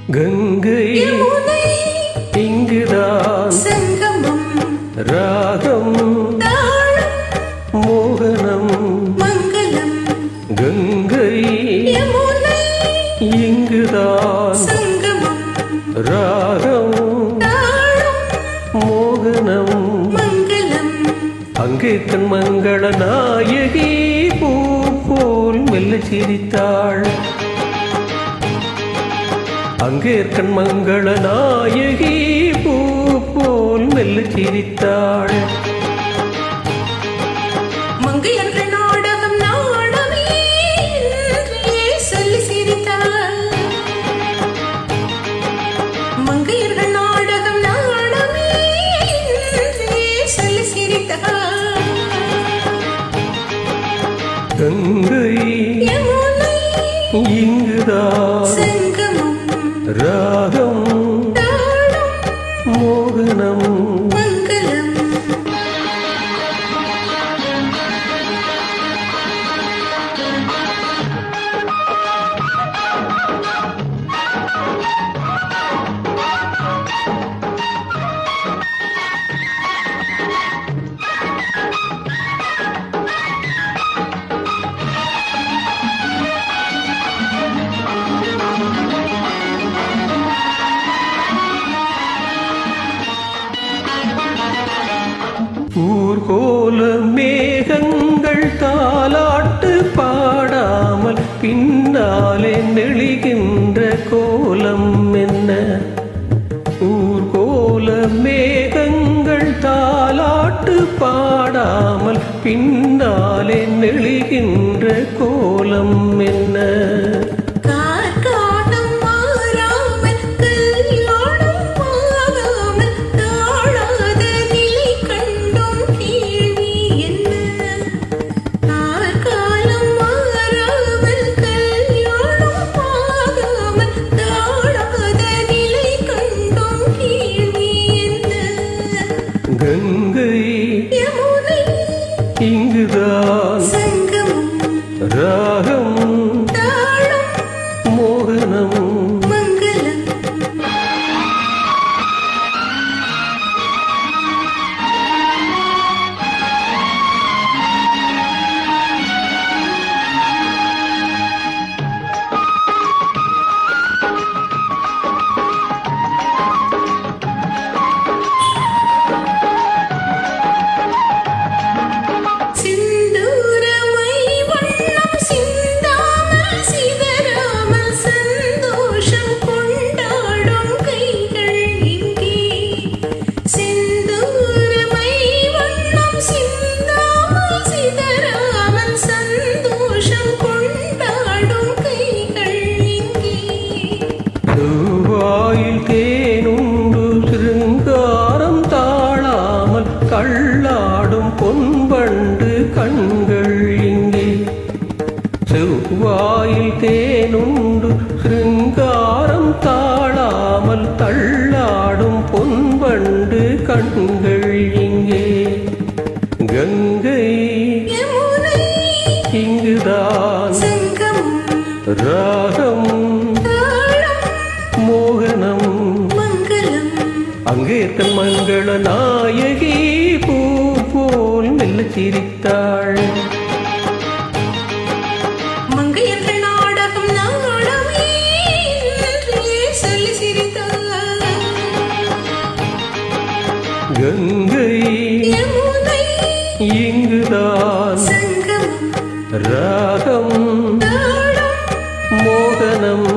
கங்கை இங்குதான் சங்கமம் ராகம் மோகனம் மங்களம் கங்கை இங்குதான் சங்கமம் ராகம் மோகனம் மங்களம் அங்கே தன் மங்கள நாயகி பூ போல் மெல்ல சிரித்தாள் அங்கே கண் மங்கள நாயகி பூ போல் மெல்ல சிரித்தாள் மங்கையர்கள் நாடகம் நாடமே என்றே சொல்லி சிரித்தாள் மங்கையர்கள் நாடகம் நாடமே என்றே சொல்லி சிரித்தாள் கங்கை இங்குதான் ராகம் மோகனம் மங்களம் ஊர்கோல மேகங்கள் தாலாட்டு பாடாமல் பின்னாலே நெளிகின்ற கோலம் என்ன ஊர்கோல மேகங்கள் தாலாட்டு பாடாமல் பின்னாலே நெளிகின்ற கோலம் என்ன கங்கை இங்குதான் ராகம் மோகனம் மங்களம் வாயில் தேனுண்டு சிருங்காரம் தாழாமல் கள்ளாடும் பொன்பண்டு கண்கள் இங்கே செவ்வாயில் தேனுண்டு சிருங்காரம் தாழாமல் தள்ளாடும் பொன்பண்டு கண்கள் இங்கே கங்கை இங்குதான் ராகம் மோகனம் மங்களம் அங்கே தன் மங்கள நாயகி பூ போல் மெல்ல சிரித்தாள் மங்கையர்கள் நாடகம் நாடமே என்றே சொல்லி சிரித்தாள் கங்கை இங்குதான் சங்கமம் ராகம் மோகனம்